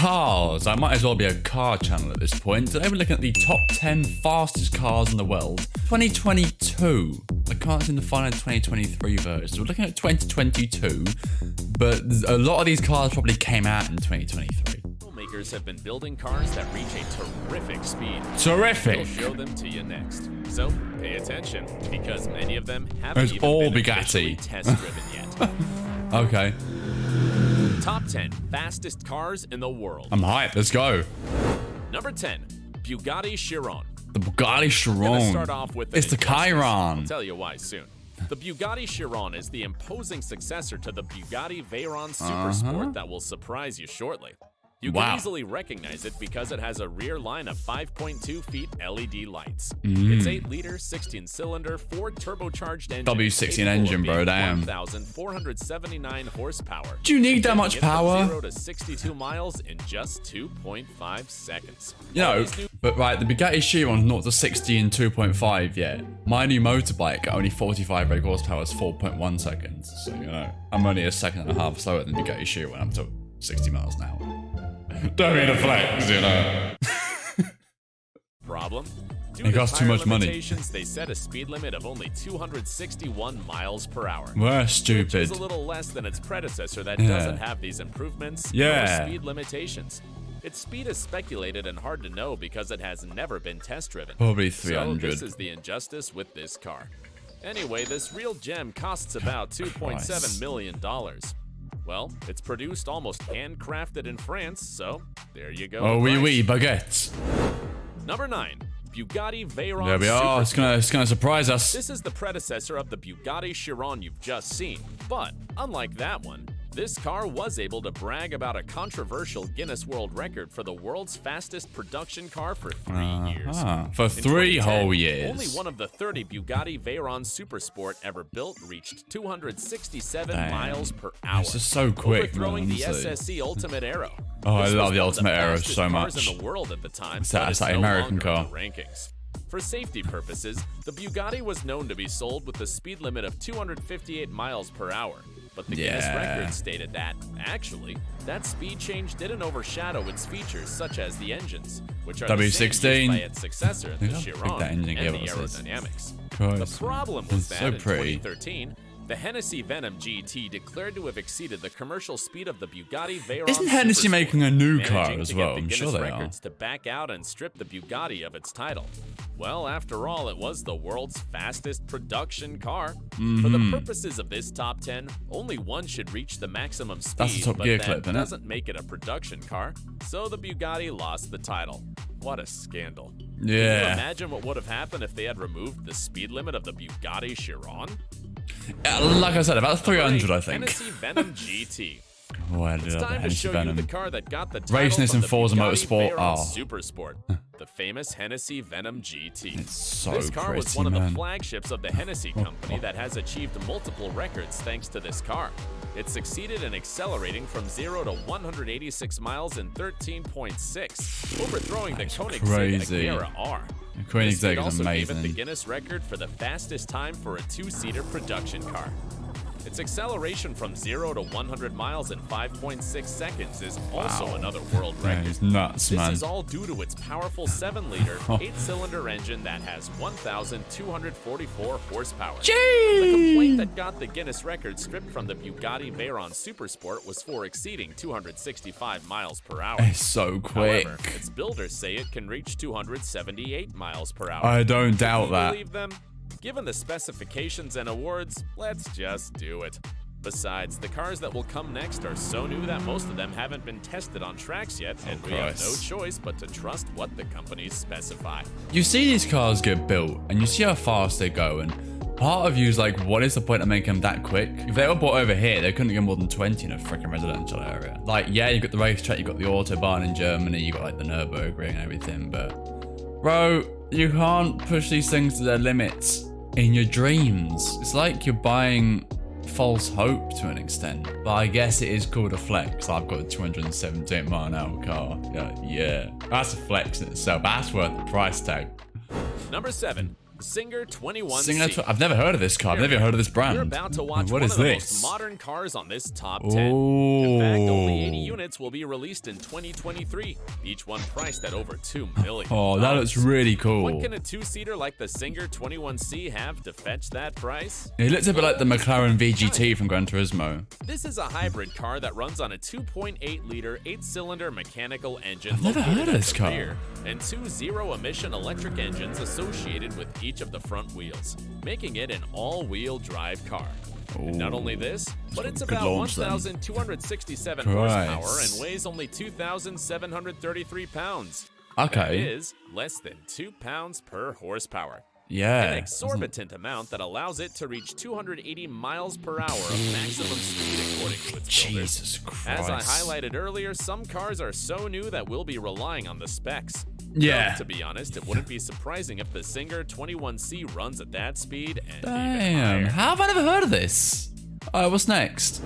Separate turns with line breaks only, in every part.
cars. I might as well be a car channel at this point. Today we're looking at the top 10 fastest cars in the world. 2022. I can't seem to find a 2023 version. So we're looking at 2022, but a lot of these cars probably came out in 2023.
Makers have been building cars that reach a terrific speed.
Terrific.
We'll show them to you next. So pay attention, because many of them haven't
It's
even
all
been
Bugatti.
officially test-driven yet.
Okay.
Top 10 fastest cars in the world.
I'm hyped. Let's go.
Number 10, Bugatti Chiron.
The Bugatti
Gonna
Chiron.
start off with
It's the
I'll
Chiron.
tell you why soon. The Bugatti Chiron is the imposing successor to the Bugatti Veyron Supersport that will surprise you shortly. You can
Wow.
easily recognize it because it has a rear line of 5.2 feet LED lights.
Mm.
Its 8-liter, 16-cylinder, Ford turbocharged engine.
W16 engine, bro, damn.
1,479 horsepower.
Do you need that much
Taking it from
power?
0 to 62 miles in just 2.5 seconds.
You
All
know,
these new
but right, the Bugatti Chiron's not to 60 in 2.5 yet. My new motorbike at only 45 brake horsepower is 4.1 seconds. So, you know, I'm only a second and a half slower than the Bugatti Chiron. I'm to 60 miles an hour. Don't mean to flex, you know.
Problem? Due
It
to
costs too
tire
much money.
limitations, they set a speed limit of only 261 miles per hour.
We're
Which
stupid.
is a little less than its predecessor that
Yeah.
doesn't have these improvements
Yeah.
nor speed limitations. Its speed is speculated and hard to know because it has never been test-driven.
Probably
So
300.
this is the injustice with this car. Anyway, this real gem costs about $2.7 million. Well, it's produced almost handcrafted in France, so there you go.
Oh,
with
oui,
price.
oui, baguettes.
Number 9, Bugatti Veyron
There we are.
Supersport.
It's gonna surprise us.
This is the predecessor of the Bugatti Chiron you've just seen. But, unlike that one, this car was able to brag about a controversial Guinness World Record for the world's fastest production car for 3 years.
For
In
3
2010,
whole years.
Only one of the 30 Bugatti Veyron Supersport ever built reached 267
Damn.
miles per hour.
This is so quick,
overthrowing
man,
the
honestly.
SSC Ultimate Aero.
Oh, I
This
love
was
the
one of
Ultimate Aero
fastest
so
cars
much.
in the world at the time,
It's that-
but
it's
is
that
no
American
longer in
car.
the rankings. For safety purposes, the Bugatti was known to be sold with a speed limit of 258 miles per hour. But the Guinness
Yeah.
record stated that, actually, that speed change didn't overshadow its features such as the engines, which are the same
W16.
used by its successor, the
Look how big
Chiron,
that engine
and the
gave us.
aerodynamics.
Christ,
The problem
man.
was
It's
that
so
in
pretty.
2013, the Hennessy Venom GT declared to have exceeded the commercial speed of the Bugatti Veyron
Isn't Hennessy
Supersport,
making a new car
managing
as
to
well?
get the
I'm
Guinness
sure they are.
records to back out and strip the Bugatti of its title. Well, after all, it was the world's fastest production car. For the purposes of this top 10, only one should reach the maximum speed,
That's the Top
but
Gear
that
clip, isn't it?
doesn't make it a production car, so the Bugatti lost the title. What a scandal. Can you
Yeah.
imagine what would have happened if they had removed the speed limit of the Bugatti Chiron?
Like I said, about 300, I think.
Hennessy Venom GT.
Oh, I
It's
love the
time to
Hennessy
show you
Venom.
the car that got the title
Racing this
from
in
the
Forza
Bugatti
Motorsport.
Veyron
Oh.
Supersport, the famous Hennessy Venom GT.
It's so
This car was
pretty,
one of
man.
the flagships of the Hennessy company that has achieved multiple records thanks to this car. It succeeded in accelerating from 0 to 186 miles in 13.6, overthrowing the Koenigsegg
crazy.
Agera R.
The
This
Koenigsegg
feat
is
also gave it the
amazing.
Guinness record for the fastest time for a 2-seater production car. Its acceleration from 0 to 100 miles in 5.6 seconds is also
Wow.
another world
Yeah,
record.
it's nuts,
This
man.
is all due to its powerful 7-liter,
Oh.
8-cylinder engine that has 1,244 horsepower.
Gee!
The complaint that got the Guinness record stripped from the Bugatti Veyron Supersport was for exceeding 265 miles per hour.
It's so quick.
However, its builders say it can reach 278 miles per hour.
I don't
Do
doubt
you
that.
believe them? Given the specifications and awards, let's just do it. Besides, the cars that will come next are so new that most of them haven't been tested on tracks yet, and we have no
Christ.
choice but to trust what the companies specify.
You see these cars get built, and you see how fast they go, and part of you is like, what is the point of making them that quick? If they were bought over here, they couldn't get more than 20 in a freaking residential area. Like, yeah, you've got the racetrack, you've got the Autobahn in Germany, you've got like the Nürburgring and everything, but bro, you can't push these things to their limits in your dreams. It's like you're buying false hope to an extent, but I guess it is called a flex. I've got a 278 mile an hour car. Yeah, that's a flex in itself. That's worth the price tag.
Number 7, Singer 21C.
Singer I've never heard of this car. I've never heard of this brand.
You're about to watch
What
one
is
of the
this?
most modern cars on this top 10. In fact, only 80 units will be released in 2023, each one priced at over $2 million.
Oh, that looks really cool.
What can a two-seater like the Singer 21C have to fetch that price?
It looks a bit like the McLaren VGT from Gran Turismo.
This is a hybrid car that runs on a 2.8-liter 8-cylinder mechanical engine
I've never heard
located
of
at
this
the
car.
rear, and two zero-emission electric engines associated with each of the front wheels, making it an all-wheel drive car. And not only this, but it's
good
about
launch then.
1,267
Christ.
horsepower and weighs only 2,733 pounds.
Okay.
That is less than 2 pounds per horsepower.
Yeah.
An exorbitant amount that allows it to reach 280 miles per hour of maximum speed according to its builders.
Jesus Christ.
As I highlighted earlier, some cars are so new that we'll be relying on the specs.
Yeah.
Though, to be honest, it wouldn't be surprising if the Singer 21C runs at that speed and even
Damn.
higher.
How have I never heard of this? What's next?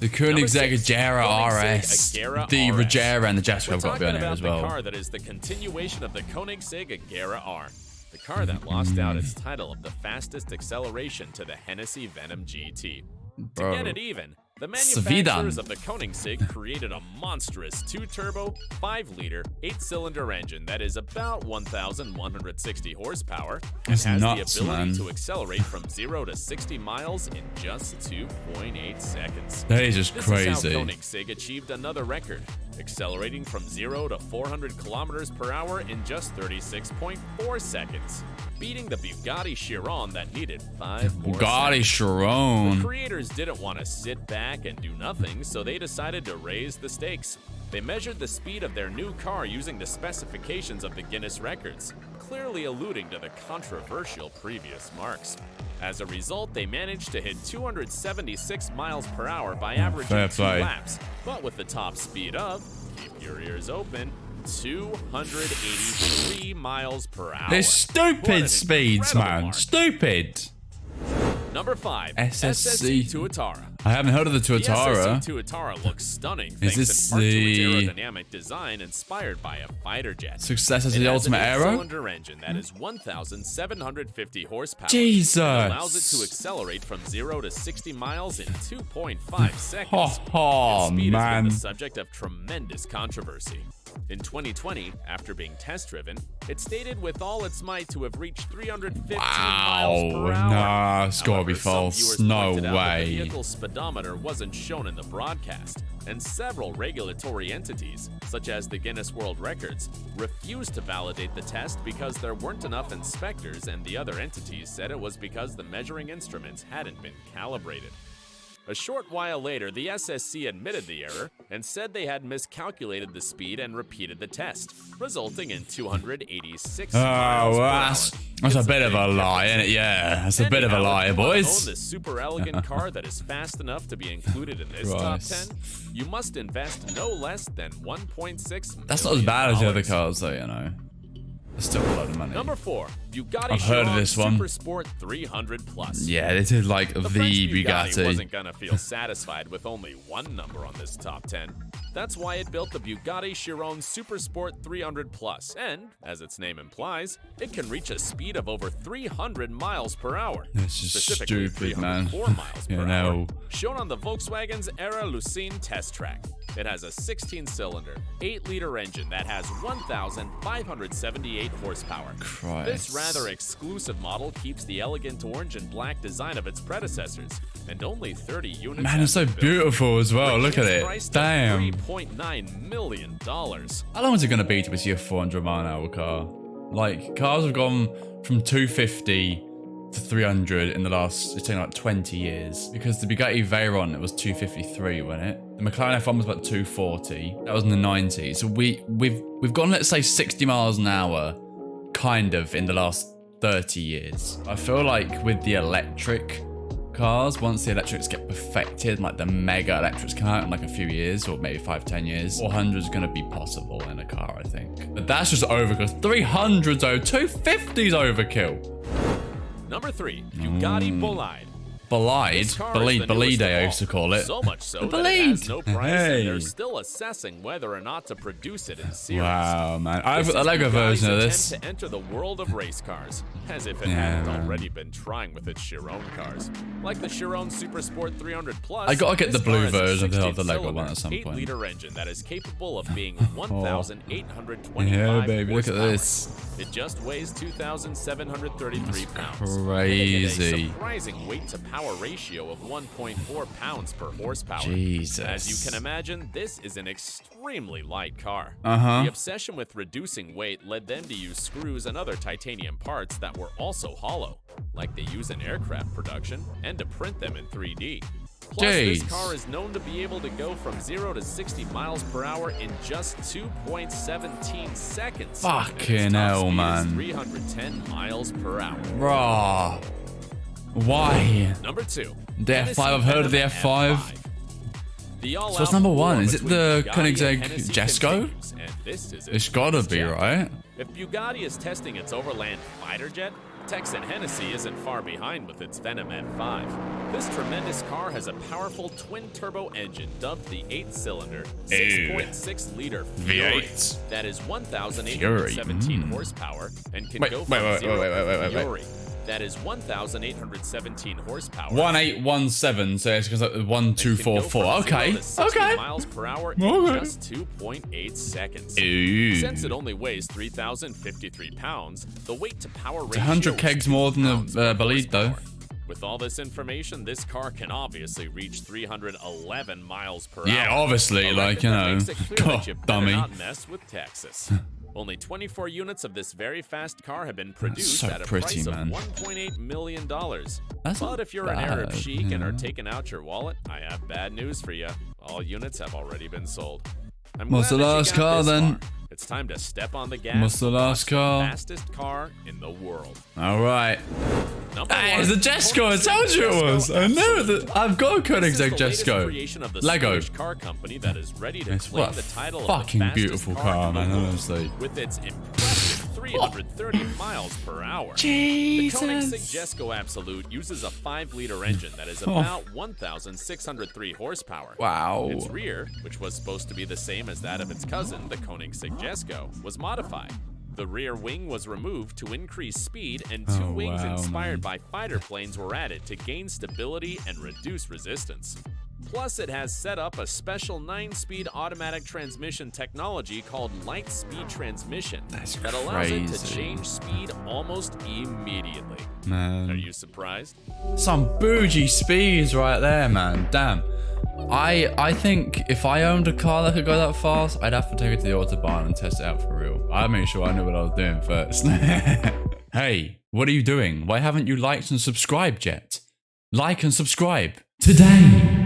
The Koenigsegg
6,
Agera RS.
Agera
The
RS.
Regera and the Jessica
We're
have got to be on
talking
here
about
as
the
well.
car that is the continuation of the Koenigsegg Agera R. The car that lost out its title of the fastest acceleration to the Hennessy Venom GT.
Bro.
To get it even, the
Svidan.
manufacturers of the Koenigsegg created a monstrous 2-turbo, 5-liter, 8-cylinder engine that is about 1,160 horsepower and
That's
has
nuts,
the ability
man.
to accelerate from 0 to 60 miles in just 2.8 seconds.
That is just
This
crazy.
is how Koenigsegg achieved another record, accelerating from 0 to 400 kilometers per hour in just 36.4 seconds, beating the Bugatti Chiron that needed 5 more
Bugatti
seconds.
Chiron.
Creators didn't want to sit back and do nothing, so they decided to raise the stakes. They measured the speed of their new car using the specifications of the Guinness records, clearly alluding to the controversial previous marks. As a result, they managed to hit 276 miles per hour by averaging
fair
2
play.
laps, but with the top speed of, keep your ears open, 283 miles per hour.
They're
What
stupid
an
speeds,
incredible
man.
mark.
Stupid.
Number 5,
SSC.
Tuatara.
I haven't heard of the
The
Tuatara.
SSC Tuatara looks stunning
Is
thanks
this
in part to
the-
its aerodynamic design inspired by a fighter jet.
Success as
It
the
has
ultimate
an
era?
8-cylinder engine that is 1,750 horsepower.
Jesus.
And allows it to accelerate from 0 to 60 miles in 2.5 seconds.
Oh,
Its speed has been
man.
the subject of tremendous controversy. In 2020, after being test driven, it stated with all its might to have reached 315 miles per hour.
Nah, it's gotta be
However, some
false.
viewers
No
pointed out that the
way.
vehicle's speedometer wasn't shown in the broadcast, and several regulatory entities, such as the Guinness World Records, refused to validate the test because there weren't enough inspectors, and the other entities said it was because the measuring instruments hadn't been calibrated. A short while later, the SSC admitted the error and said they had miscalculated the speed and repeated the test, resulting in 286
Oh,
miles per
well,
hour.
that's a
It's
bit of a
big
lie,
difference.
isn't it? Yeah, that's a bit of a
Anyhow,
lie,
if you wanna
boys.
Own this super elegant car that is fast enough to be included in this top
Christ.
10, you must invest no less than $1.6 million.
That's not as bad as the other cars, though, you know. It's still a lot of money.
Number 4, Bugatti
I've heard of
Chiron
this one.
Super Sport 300 Plus.
Yeah, this is like the
French
Bugatti.
wasn't gonna feel satisfied with only one number on this top 10. That's why it built the Bugatti Chiron Super Sport 300 Plus, and, as its name implies, it can reach a speed of over 300 miles per hour.
This is
Specifically
stupid, man.
304 miles
You
per
know.
hour. Shown on the Volkswagen's Era Lucene test track. It has a 16-cylinder, 8-liter engine that has 1,578 horsepower.
Christ.
This rather exclusive model keeps the elegant orange and black design of its predecessors, and only 30 units.
Man,
have
it's so
been built.
beautiful as well. Look at
It's
it.
priced at
Damn.
$3.9 million.
How long is it going to be to see a 400 mile an hour car? Like, cars have gone from 250 to 300 in the last, it's taken like 20 years. Because the Bugatti Veyron, it was 253, wasn't it? The McLaren F1 was about 240. That was in the 90s. So we've gone, let's say, 60 miles an hour, kind of, in the last 30 years. I feel like with the electric cars, once the electrics get perfected, like the mega electrics come out in like a few years, or maybe 5-10 years, 400 is going to be possible in a car, I think. But that's just overkill. 300's over, 250's overkill.
Number 3, Bugatti Bolide. This car is the newest
Belide, I
of
used to
all,
call it.
So much so
The
that it has
Belide.
no price,
Hey.
and they're still assessing whether or not to produce it in series.
Wow, man. I've
This
got the
is
Lego
Bugatti's
version of
attempt
this.
to enter the world of race cars, as if it
Yeah,
hadn't
man.
already been trying with its Chiron cars. Like the Chiron Super Sport 300 Plus,
I gotta get
this
the blue
car has a
version of the Lego
16-cylinder,
one at some point.
8-liter engine that is capable of being 1,825
Yeah, baby, look at
horsepower.
this.
It just weighs 2,733 pounds.
Crazy.
Giving it a surprising weight-to-power ratio of 1.4 pounds per horsepower.
Jesus.
As you can imagine, this is an extremely light car.
Uh-huh.
The obsession with reducing weight led them to use screws and other titanium parts that were also hollow, like they use in aircraft production, and to print them in 3D. Plus, this
Jeez.
car is known to be able to go from 0 to 60 miles per hour in just 2.17 seconds. and its
Fucking
top
hell,
speed is
man.
310 miles per hour.
Raw. Why?
Number 2.
The
Hennessy
F5, I've heard of the
Venom
F5.
The all-out
So what's number one?
war
Is it
between
the
Bugatti
Koenigsegg
and Hennessy
Jesko?
continues, and this is
It's gotta
its
be,
chapter.
right?
If Bugatti is testing its overland fighter jet, Texan Hennessy isn't far behind with its Venom F5. This tremendous car has a powerful twin-turbo engine dubbed the 8-cylinder, 6.6-liter Fury
V8.
that is 1,817
Fury,
horsepower and can
Wait,
go
wait,
from
wait,
0
wait, wait, wait, wait, wait.
Fury that is 1,817 horsepower.
1817, so it's like
and can go
1244.
from 0
Okay.
to 60
Okay.
miles per hour in
Okay.
just 2.8 seconds.
Ooh.
Since it only weighs 3,053 pounds, the weight-to-power ratio
100
is
kegs
2
more than
pounds
the
per
Bolide, though.
horsepower. With all this information, this car can obviously reach 311 miles per
Yeah,
hour.
obviously,
A
like,
record
you
that
know.
makes it clear
God,
that you better
dummy.
not mess with Texas. Only 24 units of this very fast car have been produced
so
at a
pretty,
price
man.
of $1.8 million.
That's
But
not
if you're an Arab
bad,
sheik and are
yeah.
taking out your wallet, I have bad news for you. All units have already been sold. I'm
What's
glad
the
that you
last
got
car,
this
then?
far. It's time to step on the gas.
What's the
and
last
watch the
car?
Fastest car in the world.
All right.
Number
Hey,
one,
it's the Jesko. I
Koenigsegg
told you it was.
Jesko
I knew
Absolute.
that. I've got a
This is
Koenigsegg
the latest
Jesko.
creation of the
Lego.
Swedish car company that is ready to
It's
claim
what a
the title of
fucking
the fastest
beautiful
car
car,
in the
man,
world
honestly.
with its impressive 330 miles per hour.
Jesus.
The Koenigsegg Jesko Absolute uses a 5-liter engine that is about 1,603 horsepower.
Wow.
Its rear, which was supposed to be the same as that of its cousin, the Koenigsegg Jesko, was modified. The rear wing was removed to increase speed, and two
Oh,
wings
wow,
inspired
man.
by fighter planes were added to gain stability and reduce resistance. Plus, it has set up a special 9-speed automatic transmission technology called Light Speed Transmission
That's
that allows it to
crazy.
change speed almost immediately.
Man.
Are you surprised?
Some bougie speeds right there, man. Damn. I think if I owned a car that could go that fast, I'd have to take it to the Autobahn and test it out for real. I'd make sure I knew what I was doing first. Hey, what are you doing? Why haven't you liked and subscribed yet? Like and subscribe today.